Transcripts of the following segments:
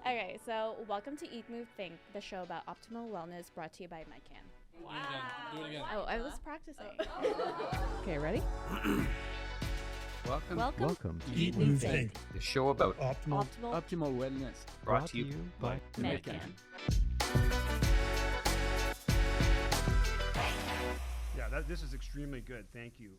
Okay, so welcome to Eat, Move, Think, the show about optimal wellness brought to you by Medcan. Wow. Do it again. Oh, I was practicing. Okay, ready? Welcome to Eat, Move, Think, the show about optimal wellness. brought to you by Medcan. Yeah, this is extremely good. Thank you.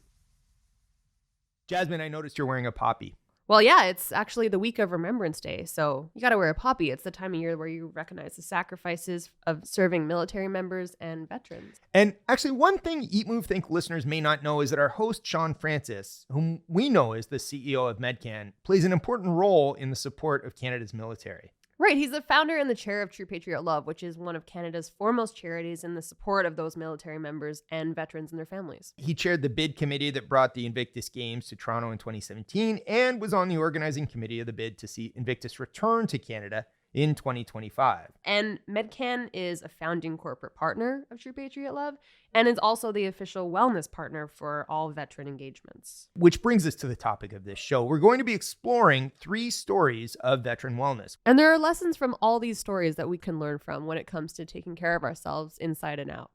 Jasmine, I noticed you're wearing a poppy. Well, yeah, it's actually the week of Remembrance Day, so you got to wear a poppy. It's the time of year where you recognize the sacrifices of serving military members and veterans. And actually, one thing Eat, Move, Think listeners may not know is that our host, Shaun Francis, whom we know is the CEO of Medcan, plays an important role in the support of Canada's military. Right, he's the founder and the chair of True Patriot Love, which is one of Canada's foremost charities in the support of those military members and veterans and their families. He chaired the bid committee that brought the Invictus Games to Toronto in 2017 and was on the organizing committee of the bid to see Invictus return to Canada in 2025. And Medcan is a founding corporate partner of True Patriot Love and is also the official wellness partner for all veteran engagements. Which brings us to the topic of this show. We're going to be exploring 3 stories of veteran wellness. And there are lessons from all these stories that we can learn from when it comes to taking care of ourselves inside and out.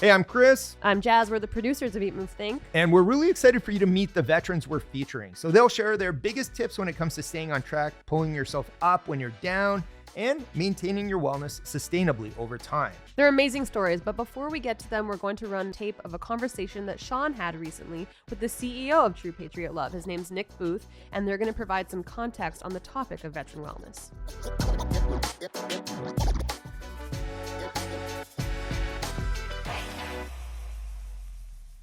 Hey, I'm Chris. I'm Jazz. We're the producers of Eat, Move, Think. And we're really excited for you to meet the veterans we're featuring. So they'll share their biggest tips when it comes to staying on track, pulling yourself up when you're down, and maintaining your wellness sustainably over time. They're amazing stories, but before we get to them, we're going to run tape of a conversation that Shaun had recently with the CEO of True Patriot Love. His name's Nick Booth, and they're going to provide some context on the topic of veteran wellness.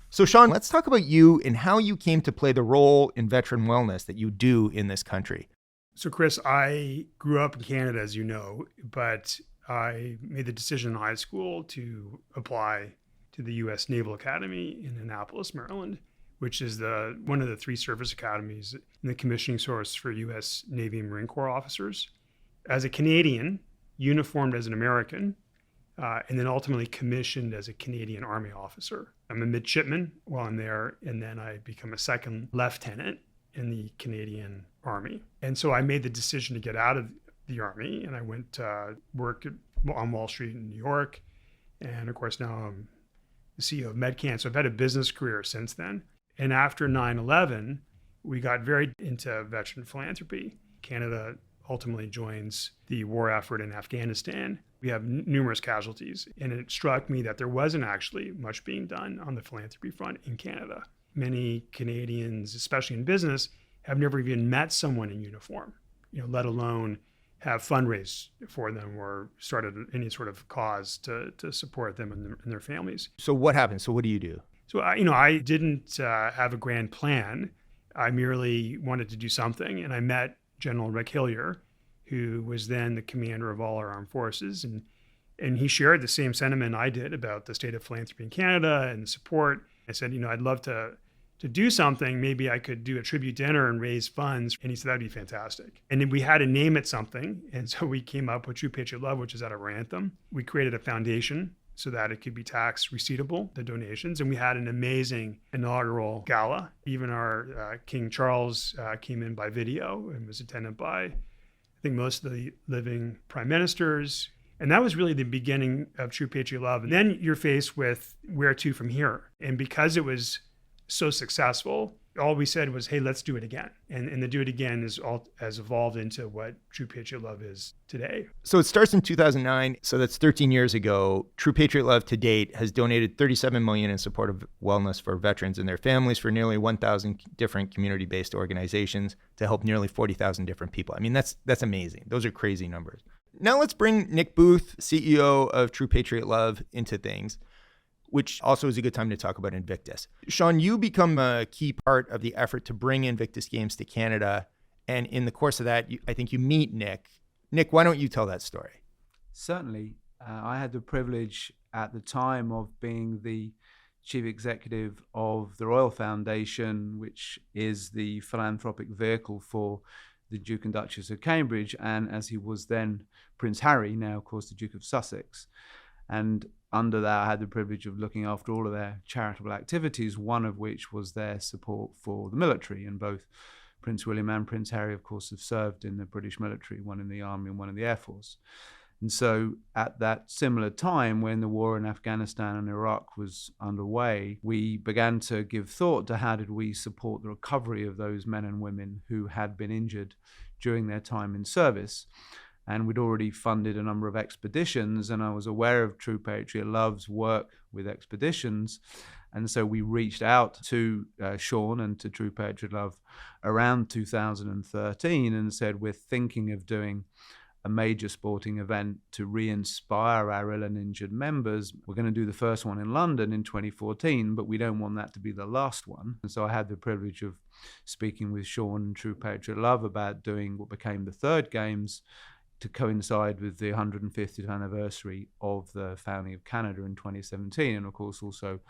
So Shaun, let's talk about you and how you came to play the role in veteran wellness that you do in this country. So, Chris, I grew up in Canada, as you know, but I made the decision in high school to apply to the U.S. Naval Academy in Annapolis, Maryland, which is one of the 3 service academies in the commissioning source for U.S. Navy and Marine Corps officers. As a Canadian, uniformed as an American, and then ultimately commissioned as a Canadian Army officer. I'm a midshipman while I'm there, and then I become a second lieutenant in the Canadian Army. And so I made the decision to get out of the Army, and I went to work on Wall Street in New York. And of course, now I'm the CEO of Medcan. So I've had a business career since then. And after 9/11, we got very into veteran philanthropy. Canada ultimately joins the war effort in Afghanistan. We have numerous casualties, and it struck me that there wasn't actually much being done on the philanthropy front in Canada. Many Canadians, especially in business, have never even met someone in uniform, let alone have fundraised for them or started any sort of cause to support them and their families. So what happened? So what do you do? So I didn't have a grand plan. I merely wanted to do something, and I met General Rick Hillier, who was then the commander of all our armed forces. And he shared the same sentiment I did about the state of philanthropy in Canada and the support. I said, I'd love to do something. Maybe I could do a tribute dinner and raise funds. And he said, that'd be fantastic. And then we had to name it something. And so we came up with True Patriot Love, which is out of Rantham. We created a foundation so that it could be tax receivable, the donations. And we had an amazing inaugural gala. Even our King Charles came in by video and was attended by, I think, most of the living prime ministers. And that was really the beginning of True Patriot Love. And then you're faced with where to from here. And because it was so successful, all we said was, hey, let's do it again. And the do it again has evolved into what True Patriot Love is today. So it starts in 2009. So that's 13 years ago. True Patriot Love to date has donated $37 million in support of wellness for veterans and their families for nearly 1,000 different community-based organizations to help nearly 40,000 different people. I mean, that's amazing. Those are crazy numbers. Now let's bring Nick Booth, CEO of True Patriot Love, into things, which also is a good time to talk about Invictus. Shaun, you become a key part of the effort to bring Invictus Games to Canada. And in the course of that, I think you meet Nick. Nick, why don't you tell that story? Certainly. I had the privilege at the time of being the chief executive of the Royal Foundation, which is the philanthropic vehicle for the Duke and Duchess of Cambridge, and as he was then Prince Harry, now of course the Duke of Sussex. And under that, I had the privilege of looking after all of their charitable activities, one of which was their support for the military. And both Prince William and Prince Harry, of course, have served in the British military, one in the Army and one in the Air Force. And so at that similar time, when the war in Afghanistan and Iraq was underway, we began to give thought to how did we support the recovery of those men and women who had been injured during their time in service. And we'd already funded a number of expeditions, and I was aware of True Patriot Love's work with expeditions. And so we reached out to Shaun and to True Patriot Love around 2013 and said, we're thinking of doing a major sporting event to re-inspire our ill and injured members. We're going to do the first one in London in 2014, but we don't want that to be the last one. And so I had the privilege of speaking with Shaun and True Patriot Love about doing what became the third Games to coincide with the 150th anniversary of the founding of Canada in 2017, and of course also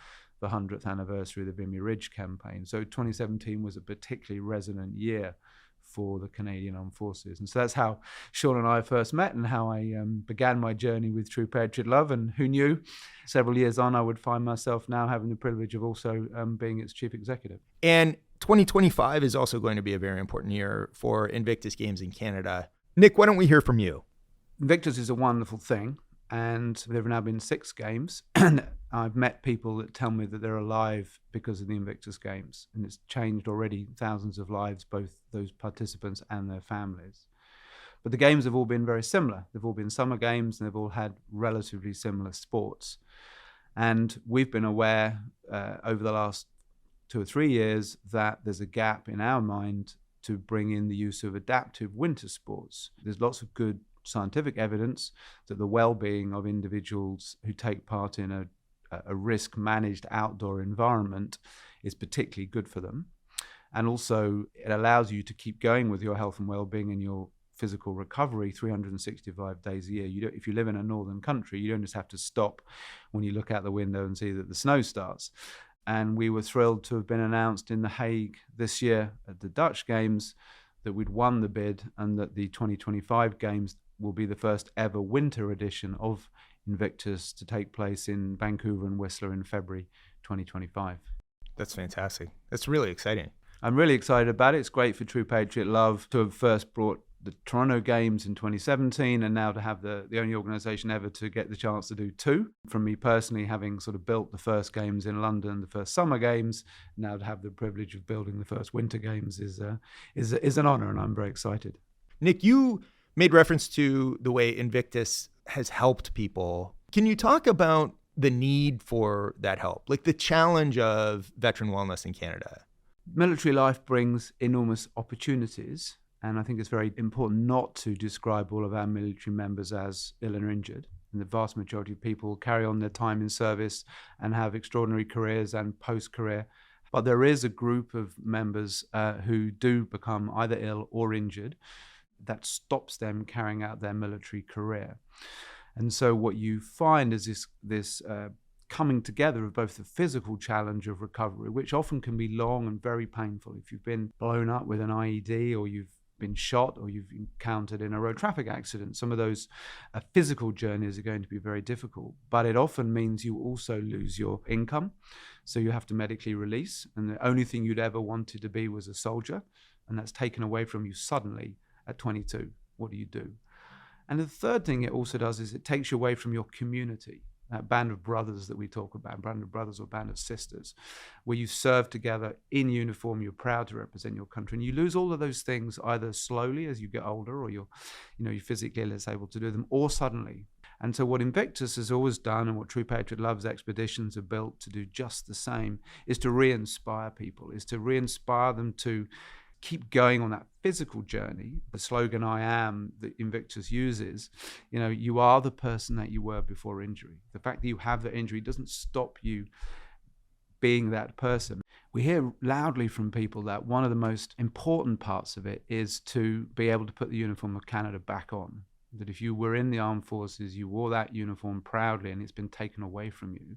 the 100th anniversary of the Vimy Ridge campaign. So 2017 was a particularly resonant year for the Canadian Armed Forces. And so that's how Shaun and I first met and how I began my journey with True Patriot Love. And who knew several years on I would find myself now having the privilege of also being its chief executive. And 2025 is also going to be a very important year for Invictus Games in Canada. Nick, why don't we hear from you? Invictus is a wonderful thing. And there have now been 6 games. And I've met people that tell me that they're alive because of the Invictus Games. And it's changed already thousands of lives, both those participants and their families. But the games have all been very similar. They've all been summer games, and they've all had relatively similar sports. And we've been aware over the last 2 or 3 years that there's a gap in our mind to bring in the use of adaptive winter sports. There's lots of good scientific evidence that the well-being of individuals who take part in a risk-managed outdoor environment is particularly good for them. And also, it allows you to keep going with your health and well-being and your physical recovery 365 days a year. If you live in a northern country, you don't just have to stop when you look out the window and see that the snow starts. And we were thrilled to have been announced in The Hague this year at the Dutch Games that we'd won the bid and that the 2025 Games will be the first ever winter edition of Invictus to take place in Vancouver and Whistler in February 2025. That's fantastic. That's really exciting. I'm really excited about it. It's great for True Patriot Love to have first brought the Toronto Games in 2017 and now to have the only organisation ever to get the chance to do 2. From me personally, having sort of built the first Games in London, the first Summer Games, now to have the privilege of building the first Winter Games is an honour, and I'm very excited. Nick, you made reference to the way Invictus has helped people. Can you talk about the need for that help, like the challenge of veteran wellness in Canada? Military life brings enormous opportunities, and I think it's very important not to describe all of our military members as ill and injured. And the vast majority of people carry on their time in service and have extraordinary careers and post-career. But there is a group of members who do become either ill or injured that stops them carrying out their military career. And so what you find is this coming together of both the physical challenge of recovery, which often can be long and very painful. If you've been blown up with an IED, or you've been shot, or you've encountered in a road traffic accident, some of those physical journeys are going to be very difficult. But it often means you also lose your income. So you have to medically release. And the only thing you'd ever wanted to be was a soldier. And that's taken away from you suddenly at 22. What do you do? And the third thing it also does is it takes you away from your community, that band of brothers that we talk about, band of brothers or band of sisters, where you serve together in uniform, you're proud to represent your country. And you lose all of those things either slowly as you get older, or you're physically less able to do them, or suddenly. And so what Invictus has always done, and what True Patriot Love's expeditions are built to do just the same, is to re-inspire people, is to re-inspire them to keep going on that physical journey. The slogan "I am" that Invictus uses, you are the person that you were before injury. The fact that you have that injury doesn't stop you being that person. We hear loudly from people that one of the most important parts of it is to be able to put the uniform of Canada back on. That if you were in the armed forces, you wore that uniform proudly and it's been taken away from you.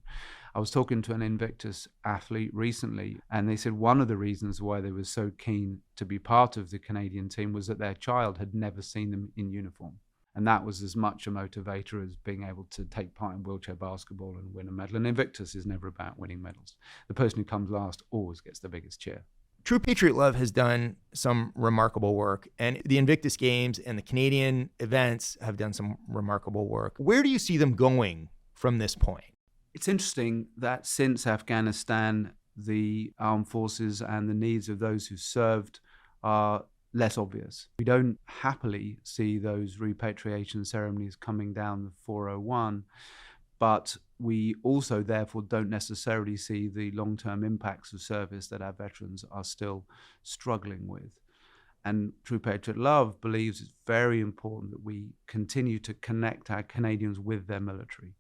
I was talking to an Invictus athlete recently, and they said one of the reasons why they were so keen to be part of the Canadian team was that their child had never seen them in uniform. And that was as much a motivator as being able to take part in wheelchair basketball and win a medal. And Invictus is never about winning medals. The person who comes last always gets the biggest cheer. True Patriot Love has done some remarkable work, and the Invictus Games and the Canadian events have done some remarkable work. Where do you see them going from this point? It's interesting that since Afghanistan, the armed forces and the needs of those who served are less obvious. We don't happily see those repatriation ceremonies coming down the 401, but we also therefore don't necessarily see the long-term impacts of service that our veterans are still struggling with. And True Patriot Love believes it's very important that we continue to connect our Canadians with their military.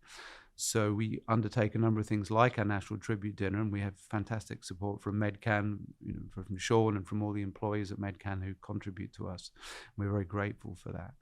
So we undertake a number of things like our National Tribute Dinner, and we have fantastic support from Medcan, from Shaun and from all the employees at Medcan who contribute to us. We're very grateful for that.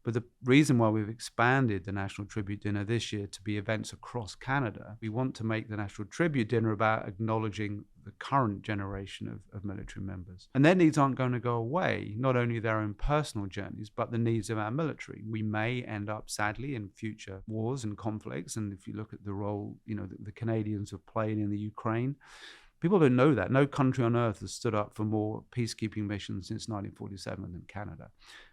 But the reason why we've expanded the National Tribute Dinner this year to be events across Canada, we want to make the National Tribute Dinner about acknowledging the current generation of military members. And their needs aren't going to go away, not only their own personal journeys, but the needs of our military. We may end up, sadly, in future wars and conflicts. And if you look at the role, the Canadians have played in the Ukraine, people don't know that. No country on earth has stood up for more peacekeeping missions since 1947 than Canada.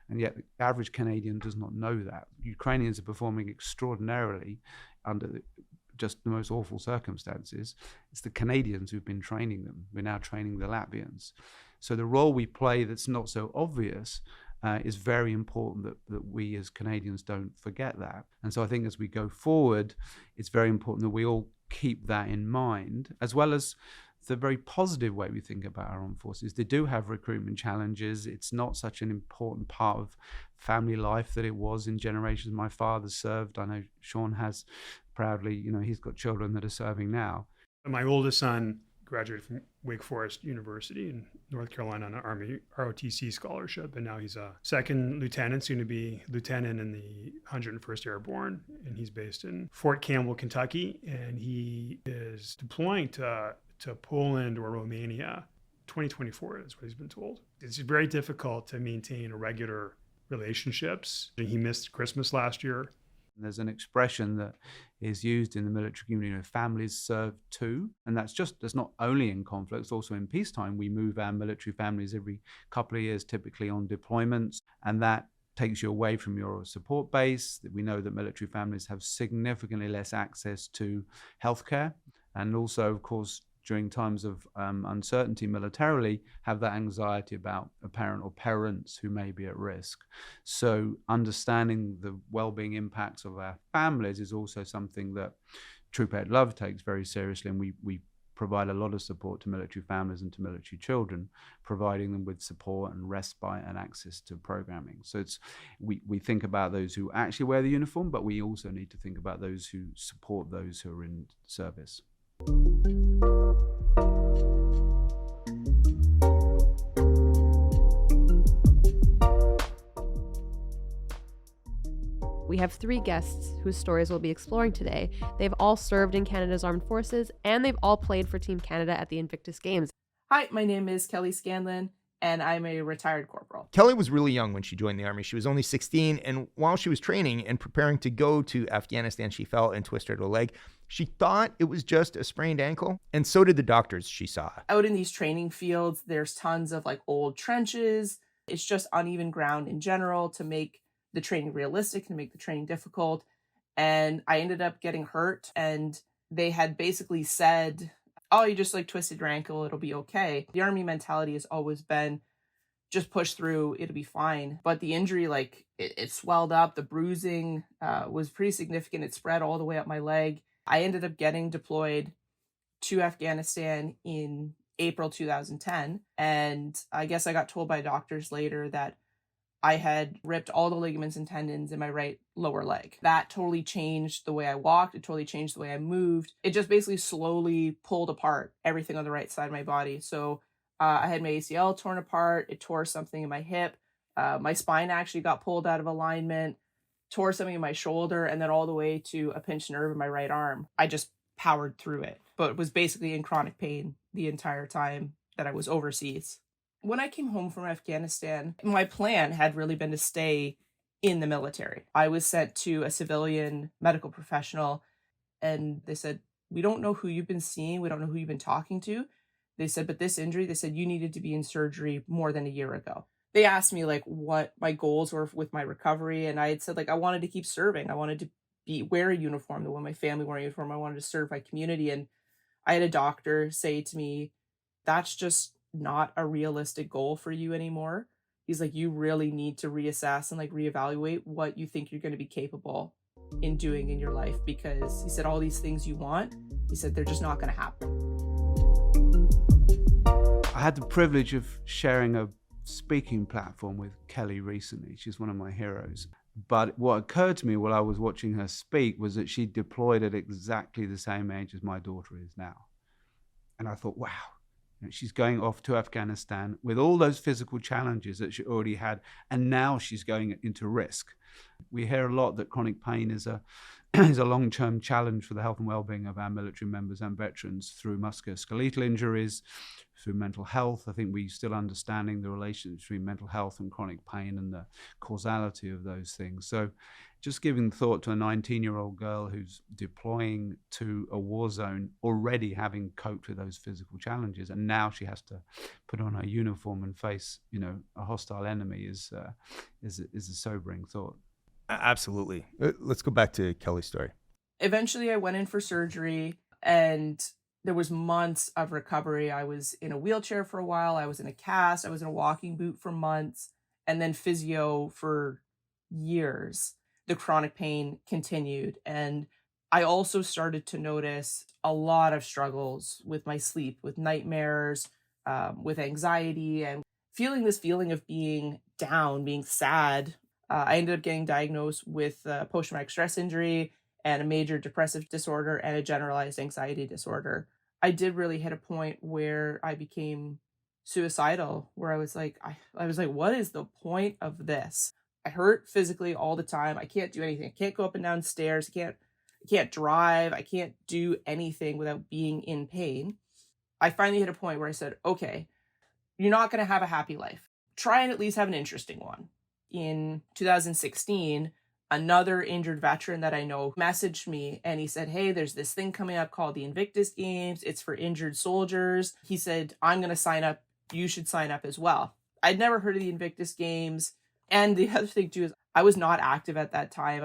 And yet the average Canadian does not know that. Ukrainians are performing extraordinarily under just the most awful circumstances. It's the Canadians who've been training them. We're now training the Latvians. So the role we play that's not so obvious is very important that we as Canadians don't forget that. And so I think as we go forward, it's very important that we all keep that in mind, as well as the very positive way we think about our armed forces. They do have recruitment challenges. It's not such an important part of family life that it was in generations. My father served. I know Shaun has proudly, he's got children that are serving now. My oldest son graduated from Wake Forest University in North Carolina on an Army ROTC scholarship, and now he's a second lieutenant, soon to be lieutenant in the 101st Airborne, and he's based in Fort Campbell, Kentucky, and he is deploying to Poland or Romania 2024 is what he's been told. It's very difficult to maintain regular relationships. He missed Christmas last year. There's an expression that is used in the military community, families serve too. And that's not only in conflicts, also in peacetime. We move our military families every couple of years, typically on deployments. And that takes you away from your support base. We know that military families have significantly less access to healthcare. And also, of course, during times of uncertainty militarily, have that anxiety about a parent or parents who may be at risk. So understanding the well-being impacts of our families is also something that True Patriot Love takes very seriously, and we provide a lot of support to military families and to military children, providing them with support and respite and access to programming. So we think about those who actually wear the uniform, but we also need to think about those who support those who are in service. We have 3 guests whose stories we'll be exploring today. They've all served in Canada's armed forces, and they've all played for Team Canada at the Invictus Games. Hi, my name is Kelly Scanlon, and I'm a retired corporal. Kelly was really young when she joined the Army. She was only 16, and while she was training and preparing to go to Afghanistan, she fell and twisted her leg. She thought it was just a sprained ankle, and so did the doctors she saw. Out in these training fields, there's tons of old trenches. It's just uneven ground in general to make the training realistic, to make the training difficult. And I ended up getting hurt, and they had basically said, oh, you just twisted your ankle, it'll be okay. The Army mentality has always been just push through, it'll be fine. But the injury, it swelled up. The bruising was pretty significant. It spread all the way up my leg. I ended up getting deployed to Afghanistan in April 2010. And I guess I got told by doctors later that I had ripped all the ligaments and tendons in my right lower leg. That totally changed the way I walked. It totally changed the way I moved. It just basically slowly pulled apart everything on the right side of my body. So I had my ACL torn apart. It tore something in my hip. My spine actually got pulled out of alignment, tore something in my shoulder, and then all the way to a pinched nerve in my right arm. I just powered through it, but was basically in chronic pain the entire time that I was overseas. When I came home from Afghanistan, my plan had really been to stay in the military. I was sent to a civilian medical professional, and they said, we don't know who you've been seeing. We don't know who you've been talking to. They said, but this injury, they said, you needed to be in surgery more than a year ago. They asked me like what my goals were with my recovery. And I had said like, I wanted to keep serving. I wanted to wear a uniform the way my family wore a uniform. I wanted to serve my community. And I had a doctor say to me, that's just not a realistic goal for you anymore. He's like, you really need to reassess and like reevaluate what you think you're going to be capable in doing in your life, because he said all these things you want, he said they're just not going to happen. I had the privilege of sharing a speaking platform with Kelly recently. She's one of my heroes. But what occurred to me while I was watching her speak was that she deployed at exactly the same age as my daughter is now. And I thought, wow, she's going off to Afghanistan with all those physical challenges that she already had, and now she's going into risk. We hear a lot that chronic pain is a long-term challenge for the health and well-being of our military members and veterans through musculoskeletal injuries, through mental health. I think we're still understanding the relationship between mental health and chronic pain and the causality of those things. So just giving thought to a 19-year-old girl who's deploying to a war zone, already having coped with those physical challenges, and now she has to put on her uniform and face, a hostile enemy is a sobering thought. Absolutely. Let's go back to Kelly's story. Eventually, I went in for surgery, and there was months of recovery. I was in a wheelchair for a while. I was in a cast. I was in a walking boot for months, and then physio for years. The chronic pain continued. And I also started to notice a lot of struggles with my sleep, with nightmares, with anxiety, and this feeling of being down, being sad. I ended up getting diagnosed with post-traumatic stress injury and a major depressive disorder and a generalized anxiety disorder. I did really hit a point where I became suicidal, where I was like, what is the point of this? I hurt physically all the time. I can't do anything. I can't go up and down stairs. I can't drive. I can't do anything without being in pain. I finally hit a point where I said, okay, you're not going to have a happy life. Try and at least have an interesting one. In 2016, another injured veteran that I know messaged me, and he said, hey, there's this thing coming up called the Invictus Games. It's for injured soldiers. He said, I'm going to sign up. You should sign up as well. I'd never heard of the Invictus Games. And the other thing too is I was not active at that time.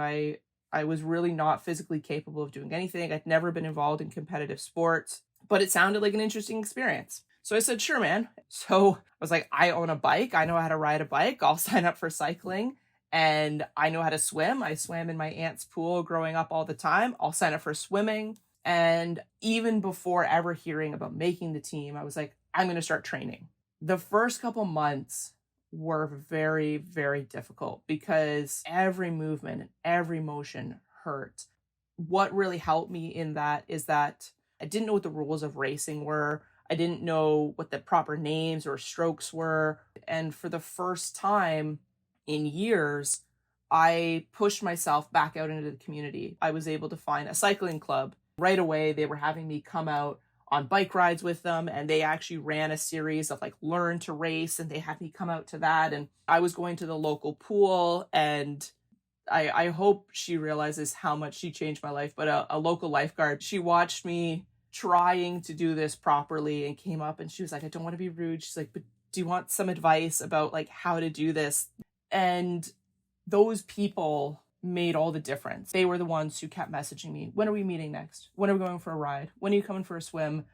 I was really not physically capable of doing anything. I'd never been involved in competitive sports, but it sounded like an interesting experience. So I said, sure, man. So I was like, I own a bike. I know how to ride a bike. I'll sign up for cycling. And I know how to swim. I swam in my aunt's pool growing up all the time. I'll sign up for swimming. And even before ever hearing about making the team, I was like, I'm going to start training. The first couple months were very, very difficult because every movement and every motion hurt. What really helped me in that is that I didn't know what the rules of racing were. I didn't know what the proper names or strokes were. And for the first time in years, I pushed myself back out into the community. I was able to find a cycling club. Right away, they were having me come out on bike rides with them, and they actually ran a series of like learn to race, and they had me come out to that. And I was going to the local pool, and I hope she realizes how much she changed my life, but a local lifeguard, she watched me trying to do this properly and came up, and she was like, I don't want to be rude. She's like, but do you want some advice about like how to do this? And those people made all the difference. They were the ones who kept messaging me. When are we meeting next? When are we going for a ride? When are you coming for a swim?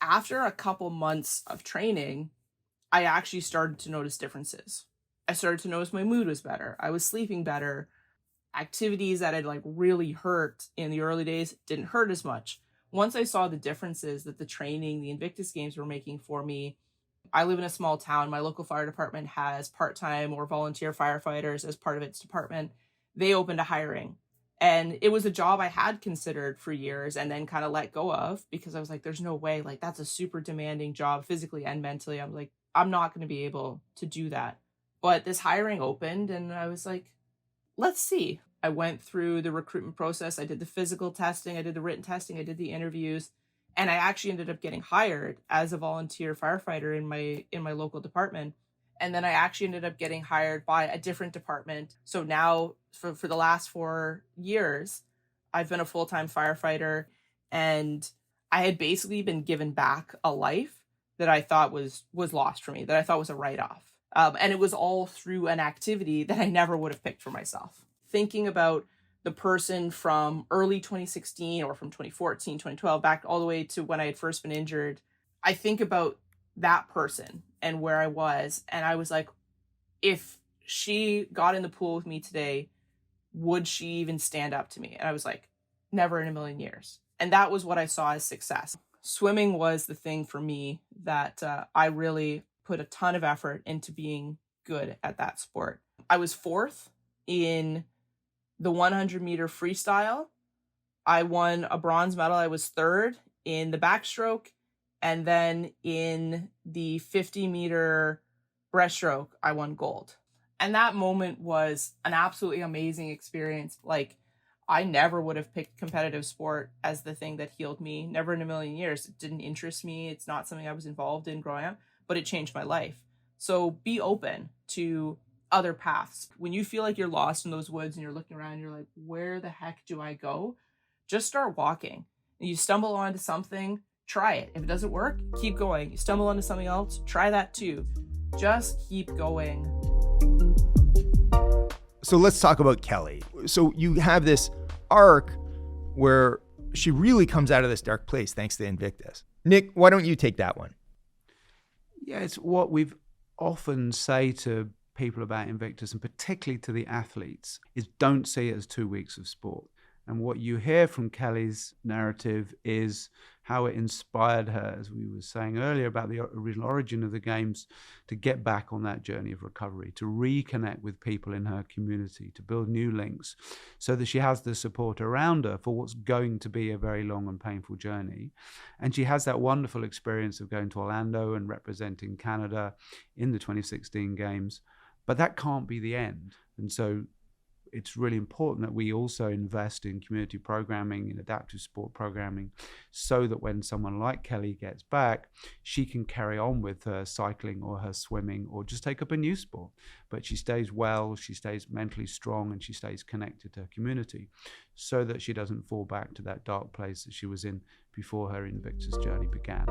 After a couple months of training, I actually started to notice differences. I started to notice my mood was better. I was sleeping better. Activities that had like really hurt in the early days didn't hurt as much. Once I saw the differences that the training, the Invictus Games were making for me, I live in a small town. My local fire department has part-time or volunteer firefighters as part of its department. They opened a hiring, and it was a job I had considered for years and then kind of let go of because I was like, there's no way, like that's a super demanding job physically and mentally. I'm like, I'm not going to be able to do that. But this hiring opened, and I was like, let's see. I went through the recruitment process. I did the physical testing. I did the written testing. I did the interviews, and I actually ended up getting hired as a volunteer firefighter in my local department. And then I actually ended up getting hired by a different department. So now for the last 4 years, I've been a full-time firefighter, and I had basically been given back a life that I thought was lost for me, that I thought was a write-off. And it was all through an activity that I never would have picked for myself. Thinking about the person from early 2016 or from 2014, 2012, back all the way to when I had first been injured, I think about that person and where I was. And I was like, if she got in the pool with me today, would she even stand up to me? And I was like, never in a million years. And that was what I saw as success. Swimming was the thing for me that I really put a ton of effort into being good at that sport. I was 4th in the 100-meter freestyle. I won a bronze medal. I was 3rd in the backstroke. And then in the 50-meter breaststroke, I won gold. And that moment was an absolutely amazing experience. Like, I never would have picked competitive sport as the thing that healed me. Never in a million years. It didn't interest me. It's not something I was involved in growing up, but it changed my life. So be open to other paths. When you feel like you're lost in those woods and you're looking around, you're like, where the heck do I go? Just start walking. And you stumble onto something, try it. If it doesn't work, keep going. You stumble onto something else, try that too. Just keep going. So let's talk about Kelly. So you have this arc where she really comes out of this dark place thanks to Invictus. Nick, why don't you take that one? Yeah, it's what we've often say to people about Invictus, and particularly to the athletes, is don't see it as 2 weeks of sport. And what you hear from Kelly's narrative is how it inspired her, as we were saying earlier, about the original origin of the games, to get back on that journey of recovery, to reconnect with people in her community, to build new links, so that she has the support around her for what's going to be a very long and painful journey. And she has that wonderful experience of going to Orlando and representing Canada in the 2016 games. But that can't be the end. And so it's really important that we also invest in community programming, in adaptive sport programming, so that when someone like Kelly gets back, she can carry on with her cycling or her swimming or just take up a new sport. But she stays well, she stays mentally strong, and she stays connected to her community, so that she doesn't fall back to that dark place that she was in before her Invictus journey began.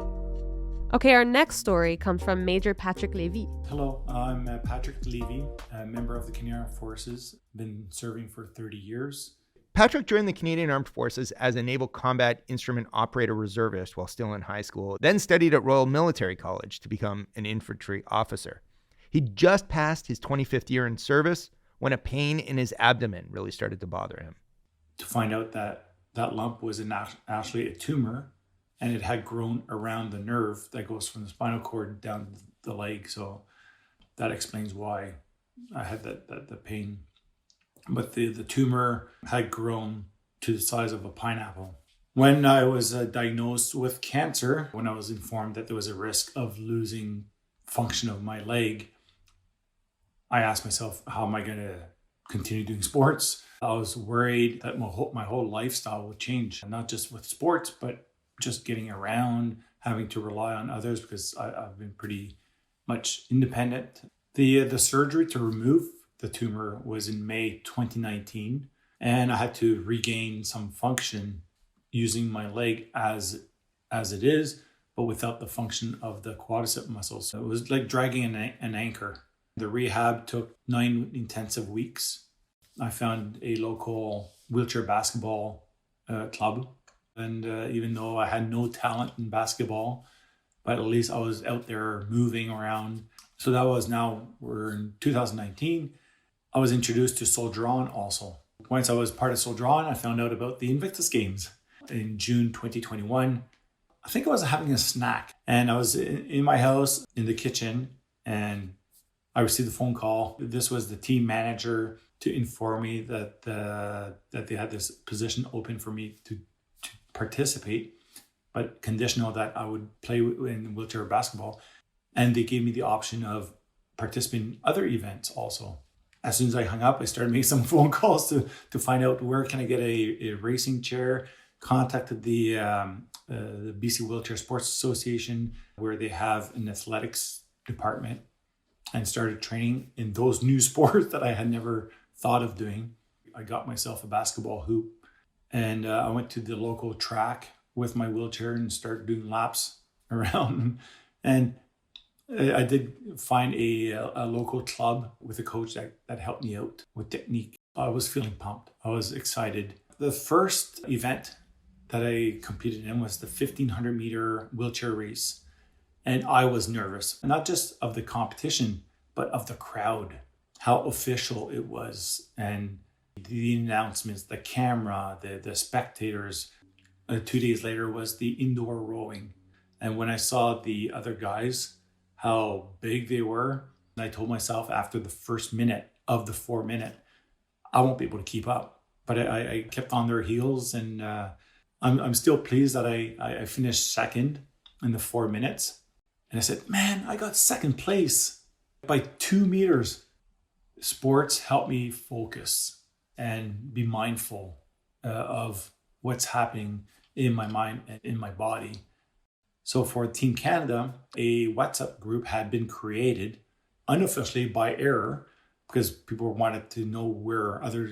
Okay, our next story comes from Major Patrick Levy. Hello, I'm Patrick Levy, a member of the Canadian Armed Forces. Been serving for 30 years. Patrick joined the Canadian Armed Forces as a Naval Combat Instrument Operator Reservist while still in high school, then studied at Royal Military College to become an infantry officer. He just passed his 25th year in service when a pain in his abdomen really started to bother him. To find out that that lump was actually a tumor, and it had grown around the nerve that goes from the spinal cord down the leg. So that explains why I had the pain. But the tumor had grown to the size of a pineapple. When I was diagnosed with cancer, when I was informed that there was a risk of losing function of my leg, I asked myself, how am I going to continue doing sports? I was worried that my whole lifestyle would change, not just with sports, but just getting around, having to rely on others, because I've been pretty much independent. The surgery to remove the tumor was in May 2019, and I had to regain some function using my leg as it is, but without the function of the quadricep muscles. So it was like dragging an anchor. The rehab took 9 intensive weeks. I found a local wheelchair basketball club. And even though I had no talent in basketball, but at least I was out there moving around. So that was we're in 2019. I was introduced to Soldier On also. Once I was part of Soldier On, I found out about the Invictus Games in June 2021. I think I was having a snack, and I was in my house in the kitchen, and I received a phone call. This was the team manager to inform me that they had this position open for me to participate, but conditional that I would play in wheelchair basketball. And they gave me the option of participating in other events also. As soon as I hung up, I started making some phone calls to find out where can I get a racing chair. Contacted the BC Wheelchair Sports Association, where they have an athletics department. and started training in those new sports that I had never thought of doing. I got myself a basketball hoop, and I went to the local track with my wheelchair and started doing laps around. And I did find a local club with a coach that helped me out with technique. I was feeling pumped. I was excited. The first event that I competed in was the 1,500 meter wheelchair race. And I was nervous, not just of the competition, but of the crowd, how official it was, and the announcements, the camera, the spectators. 2 days later was the indoor rowing. And when I saw the other guys, how big they were, I told myself after the first minute of the 4 minute, I won't be able to keep up. But I kept on their heels, and I'm still pleased that I finished second in the 4 minutes. And I said, man, I got second place by 2 meters. Sports help me focus and be mindful of what's happening in my mind and in my body. So for Team Canada, a WhatsApp group had been created unofficially by error because people wanted to know where other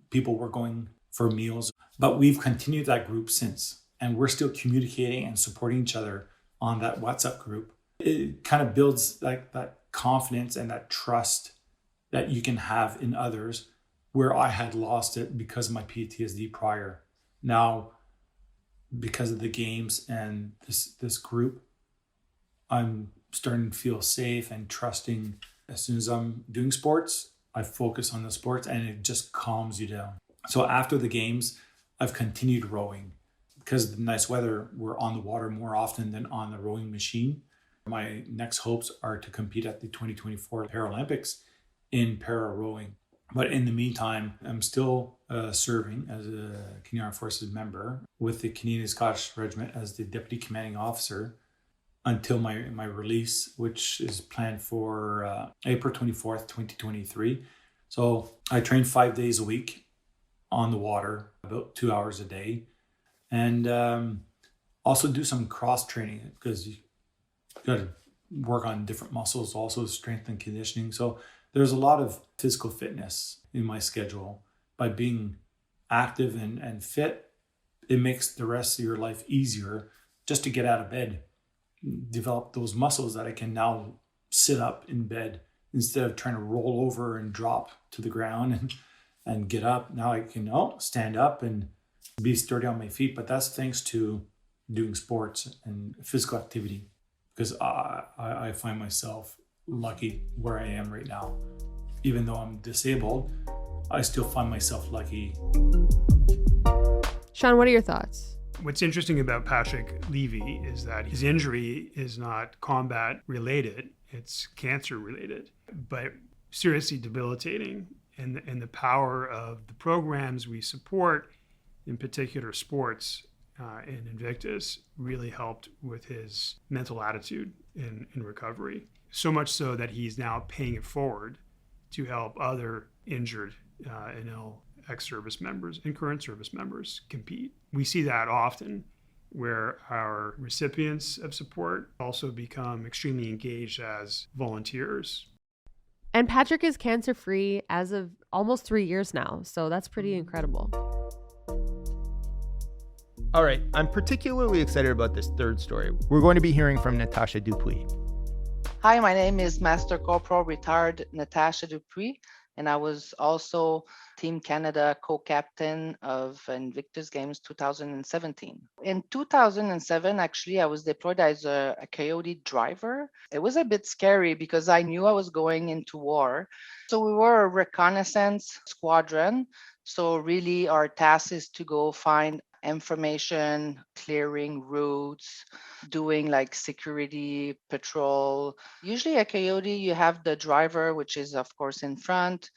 people were going for meals. But we've continued that group since, and we're still communicating and supporting each other on that WhatsApp group. It kind of builds that confidence and that trust that you can have in others, where I had lost it because of my PTSD prior. Now, because of the games and this group, I'm starting to feel safe and trusting. As soon as I'm doing sports, I focus on the sports and it just calms you down. So after the games, I've continued rowing. Because of the nice weather, we're on the water more often than on the rowing machine. My next hopes are to compete at the 2024 Paralympics in para rowing. But in the meantime, I'm still serving as a Canadian Armed Forces member with the Canadian Scottish Regiment as the Deputy Commanding Officer until my release, which is planned for April 24th, 2023. So I train 5 days a week on the water, about 2 hours a day, and also do some cross training because you got to work on different muscles, also strength and conditioning. So there's a lot of physical fitness in my schedule. By being active and fit, it makes the rest of your life easier just to get out of bed, develop those muscles that I can now sit up in bed instead of trying to roll over and drop to the ground and get up. Now I can stand up and be sturdy on my feet, but that's thanks to doing sports and physical activity, because I find myself lucky where I am right now. Even though I'm disabled, I still find myself lucky. Shaun, what are your thoughts? What's interesting about Patrick Levy is that his injury is not combat related, it's cancer related, but seriously debilitating. And the power of the programs we support, in particular sports in Invictus, really helped with his mental attitude in recovery. So much so that he's now paying it forward to help other injured and ill ex-service members and current service members compete. We see that often where our recipients of support also become extremely engaged as volunteers. And Patrick is cancer-free as of almost 3 years now, so that's pretty incredible. All right, I'm particularly excited about this third story. We're going to be hearing from Natasha Dupuis. Hi, my name is Master Corporal retired Natasha Dupuis, and I was also Team Canada co-captain of Invictus Games 2017. In 2007, actually, I was deployed as a Coyote driver. It was a bit scary because I knew I was going into war. So we were a reconnaissance squadron. So really our task is to go find information, clearing routes, doing like security patrol. Usually at Coyote, you have the driver, which is of course in front.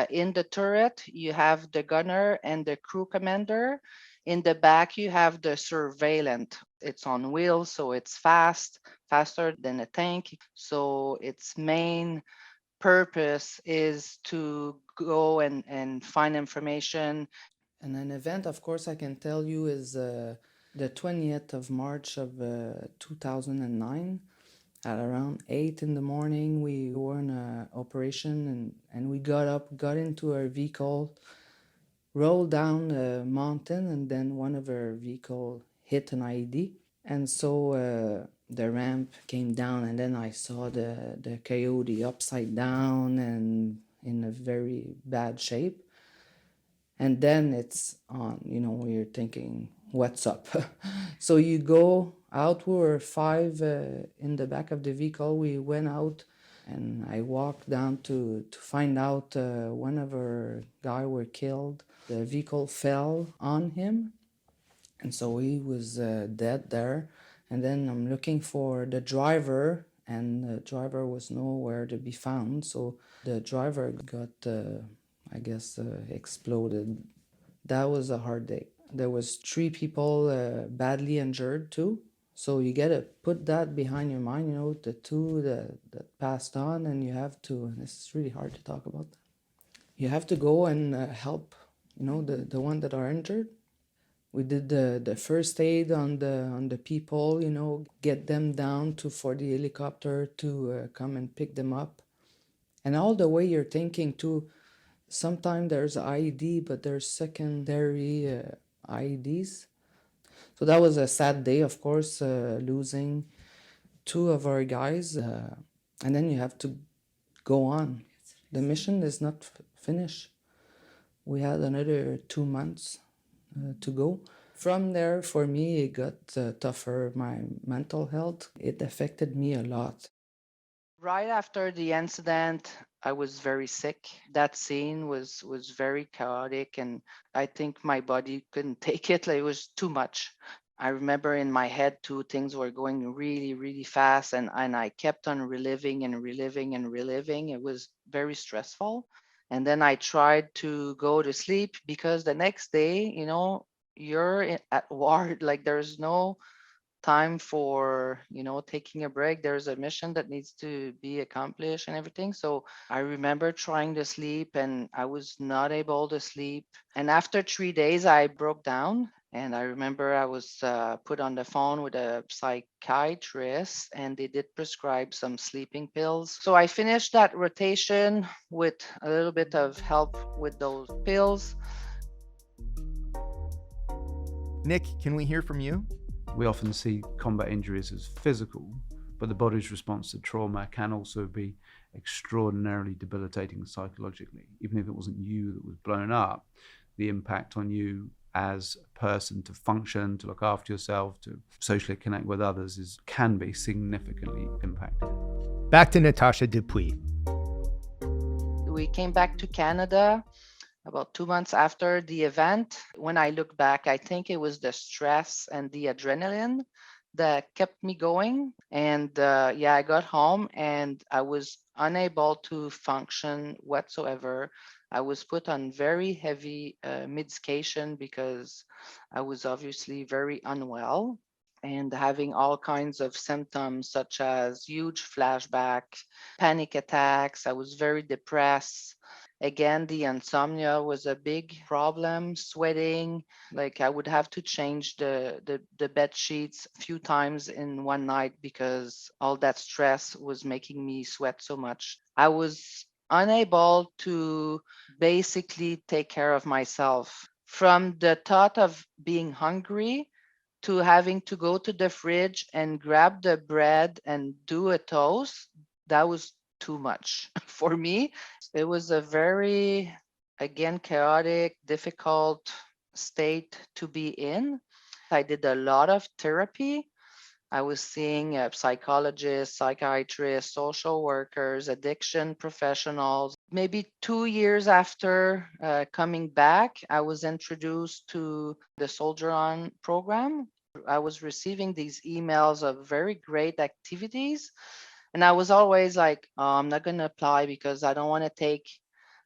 In the turret, you have the gunner and the crew commander. In the back, you have the surveillant. It's on wheels, so it's faster than a tank. So its main purpose is to go and find information. And an event, of course, I can tell you is the 20th of March of 2009. At around 8 in the morning, we were in an operation and we got up, got into our vehicle, rolled down a mountain, and then one of our vehicle hit an IED. And so the ramp came down, and then I saw the coyote upside down and in a very bad shape. And then it's on, you're thinking, what's up? So you go out. We were 5 in the back of the vehicle. We went out and I walked down to find out one of our guy were killed. The vehicle fell on him, and so he was dead there. And then I'm looking for the driver, and the driver was nowhere to be found. So the driver got, exploded. That was a hard day. There was 3 people badly injured too. So you gotta put that behind your mind, the 2 that passed on, and you have to, and it's really hard to talk about that. You have to go and help, the one that are injured. We did the first aid on the people, get them down for the helicopter to come and pick them up. And all the way you're thinking too, sometimes there's IED, but there's secondary IEDs. So that was a sad day, of course, losing 2 of our guys. And then you have to go on. The mission is not finished. We had another 2 months to go. From there, for me, it got tougher. My mental health, it affected me a lot. Right after the incident, I was very sick. That scene was very chaotic, and I think my body couldn't take it. Like, it was too much. I remember in my head too, things were going really, really fast, and I kept on reliving and reliving and reliving. It was very stressful. And then I tried to go to sleep because the next day, you're at war. Like, there's no time for taking a break. There's a mission that needs to be accomplished and everything. So I remember trying to sleep and I was not able to sleep. And after 3 days I broke down, and I remember I was put on the phone with a psychiatrist, and they did prescribe some sleeping pills. So I finished that rotation with a little bit of help with those pills. Nick, can we hear from you? We often see combat injuries as physical, but the body's response to trauma can also be extraordinarily debilitating psychologically. Even if it wasn't you that was blown up, the impact on you as a person to function, to look after yourself, to socially connect with others can be significantly impacted. Back to Natasha Dupuis. We came back to Canada about 2 months after the event. When I look back, I think it was the stress and the adrenaline that kept me going. And I got home and I was unable to function whatsoever. I was put on very heavy medication because I was obviously very unwell and having all kinds of symptoms such as huge flashback, panic attacks. I was very depressed. Again, the insomnia was a big problem, sweating. Like, I would have to change the bed sheets a few times in one night because all that stress was making me sweat so much. I was unable to basically take care of myself. From the thought of being hungry to having to go to the fridge and grab the bread and do a toast, that was too much for me. It was a very, again, chaotic, difficult state to be in. I did a lot of therapy. I was seeing psychologists, psychiatrists, social workers, addiction professionals. Maybe 2 years after coming back, I was introduced to the Soldier On program. I was receiving these emails of very great activities. And I was always like, oh, I'm not going to apply because I don't want to take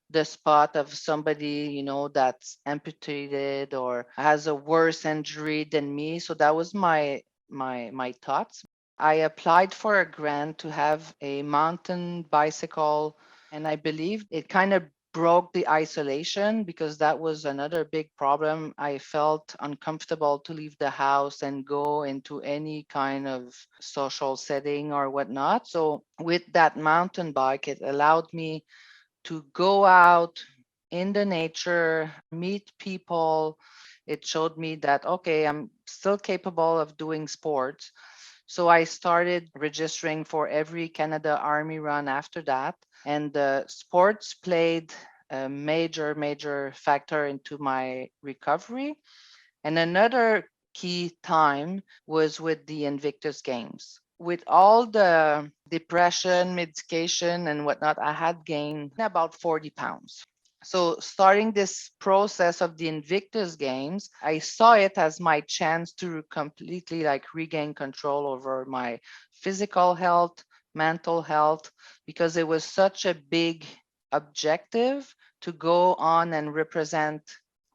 the spot of somebody, that's amputated or has a worse injury than me. So that was my thoughts. I applied for a grant to have a mountain bicycle, and I believe it kind of broke the isolation, because that was another big problem. I felt uncomfortable to leave the house and go into any kind of social setting or whatnot. So with that mountain bike, it allowed me to go out in the nature, meet people. It showed me that, okay, I'm still capable of doing sports. So I started registering for every Canada Army run after that. And sports played a major factor into my recovery. And another key time was with the Invictus Games. With all the depression, medication, and whatnot, I had gained about 40 pounds. So starting this process of the Invictus Games, I saw it as my chance to completely regain control over my physical health, mental health, because it was such a big objective to go on and represent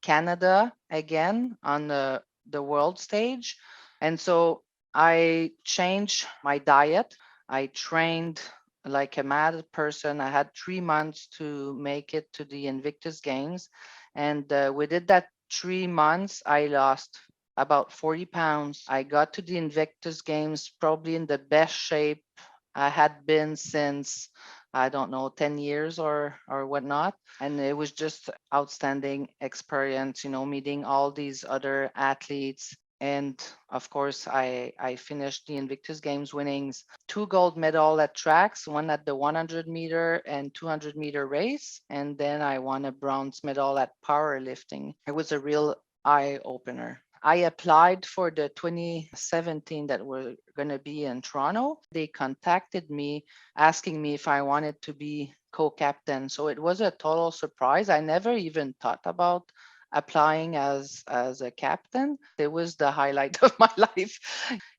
Canada again on the world stage. And so I changed my diet. I trained like a mad person. I had 3 months to make it to the Invictus Games. And within that 3 months, I lost about 40 pounds. I got to the Invictus Games probably in the best shape I had been since, I don't know, 10 years or whatnot. And it was just outstanding experience, meeting all these other athletes. And of course, I finished the Invictus Games winnings 2 gold medals at tracks, one at the 100 meter and 200 meter race. And then I won a bronze medal at powerlifting. It was a real eye opener. I applied for the 2017 that were going to be in Toronto. They contacted me asking me if I wanted to be co-captain. So it was a total surprise. I never even thought about applying as a captain. It was the highlight of my life.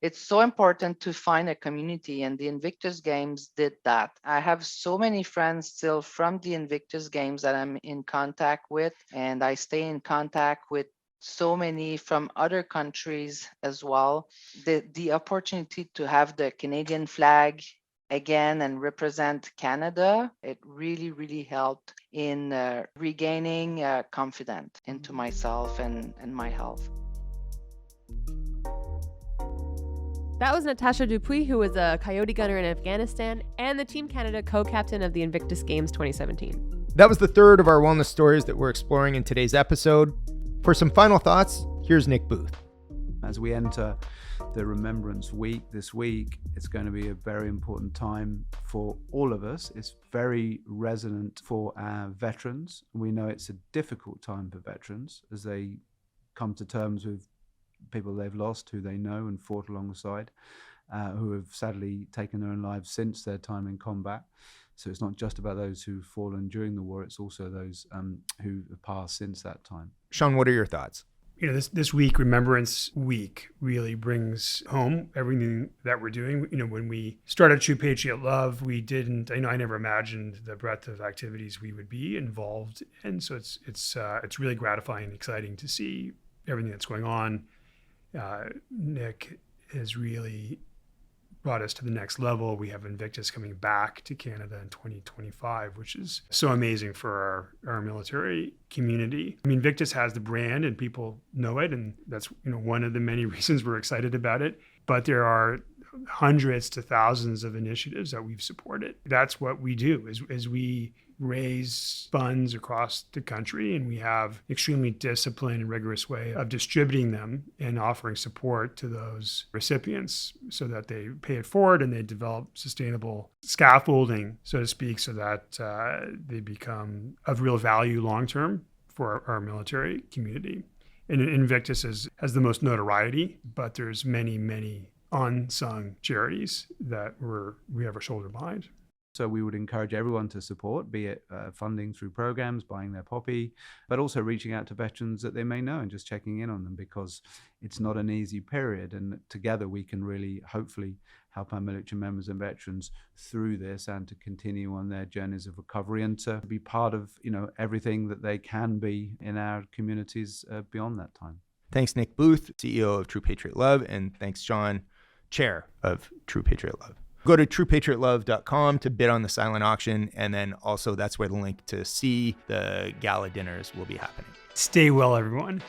It's so important to find a community, and the Invictus Games did that. I have so many friends still from the Invictus Games that I'm in contact with, and I stay in contact with so many from other countries as well. The opportunity to have the Canadian flag again and represent Canada, it really helped in regaining confidence into myself and my health. That was Natasha Dupuis, who was a Coyote gunner in Afghanistan and the Team Canada co-captain of the Invictus Games 2017. That was the third of our wellness stories that we're exploring in today's episode. For some final thoughts, here's Nick Booth. As we enter the Remembrance Week this week, it's going to be a very important time for all of us. It's very resonant for our veterans. We know it's a difficult time for veterans as they come to terms with people they've lost, who they know and fought alongside, who have sadly taken their own lives since their time in combat. So it's not just about those who've fallen during the war, it's also those who have passed since that time. Shaun, what are your thoughts? This week, Remembrance Week, really brings home everything that we're doing. When we started True Patriot Love, I never imagined the breadth of activities we would be involved in. So it's really gratifying and exciting to see everything that's going on. Nick has really brought us to the next level. We have Invictus coming back to Canada in 2025, which is so amazing for our military community. Invictus has the brand and people know it, and that's one of the many reasons we're excited about it. But there are hundreds to thousands of initiatives that we've supported. That's what we do, is we raise funds across the country, and we have extremely disciplined and rigorous way of distributing them and offering support to those recipients so that they pay it forward and they develop sustainable scaffolding, so to speak, so that they become of real value long-term for our military community. And Invictus has the most notoriety, but there's many unsung charities that we have our shoulder behind. So we would encourage everyone to support, be it funding through programs, buying their poppy, but also reaching out to veterans that they may know and just checking in on them, because it's not an easy period. And together we can really, hopefully, help our military members and veterans through this and to continue on their journeys of recovery and to be part of, everything that they can be in our communities beyond that time. Thanks, Nick Booth, CEO of True Patriot Love, and thanks, Shaun, Chair of True Patriot Love. Go to truepatriotlove.com to bid on the silent auction, and then also that's where the link to see the gala dinners will be happening. Stay well, everyone.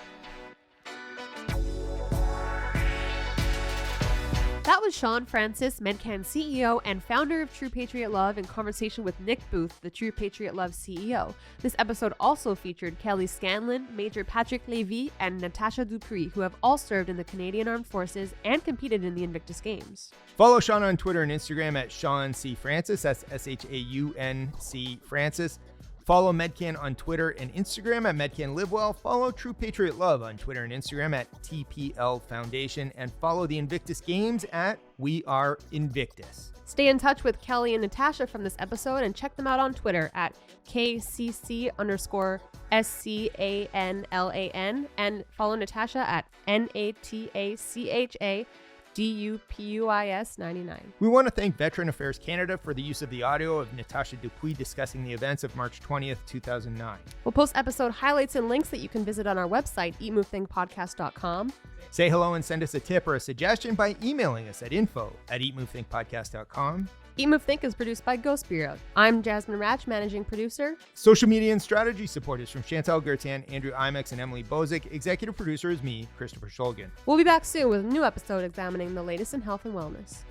That was Shaun Francis, Medcan CEO and founder of True Patriot Love, in conversation with Nick Booth, the True Patriot Love CEO. This episode also featured Kelly Scanlon, Major Patrick Lévy, and Natasha Dupree, who have all served in the Canadian Armed Forces and competed in the Invictus Games. Follow Shaun on Twitter and Instagram at Shaun C. Francis. That's ShaunC Francis. Follow Medcan on Twitter and Instagram at Medcan Live Well. Follow True Patriot Love on Twitter and Instagram at TPL Foundation. And follow the Invictus Games at We Are Invictus. Stay in touch with Kelly and Natasha from this episode and check them out on Twitter at KCC_SCANLAN and follow Natasha at NATACHA DUPUIS 99. We want to thank Veteran Affairs Canada for the use of the audio of Natasha Dupuis discussing the events of March 20th, 2009. We'll post episode highlights and links that you can visit on our website, eatmovethinkpodcast.com. Say hello and send us a tip or a suggestion by emailing us at info@eatmovethinkpodcast.com. Eat Move Think is produced by Ghost Bureau. I'm Jasmine Ratch, managing producer. Social media and strategy support is from Chantal Gertan, Andrew Imex, and Emily Bozick. Executive producer is me, Christopher Shulgin. We'll be back soon with a new episode examining the latest in health and wellness.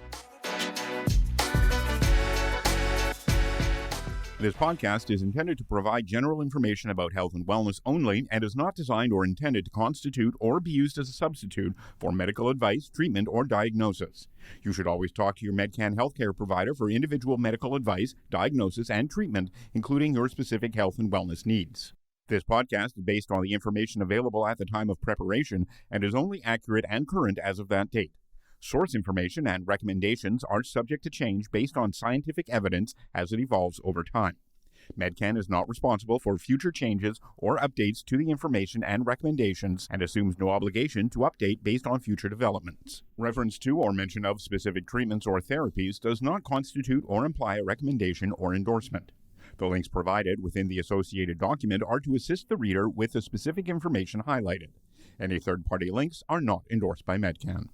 This podcast is intended to provide general information about health and wellness only and is not designed or intended to constitute or be used as a substitute for medical advice, treatment, or diagnosis. You should always talk to your Medcan healthcare provider for individual medical advice, diagnosis, and treatment, including your specific health and wellness needs. This podcast is based on the information available at the time of preparation and is only accurate and current as of that date. Source information and recommendations are subject to change based on scientific evidence as it evolves over time. Medcan is not responsible for future changes or updates to the information and recommendations and assumes no obligation to update based on future developments. Reference to or mention of specific treatments or therapies does not constitute or imply a recommendation or endorsement. The links provided within the associated document are to assist the reader with the specific information highlighted. Any third-party links are not endorsed by Medcan.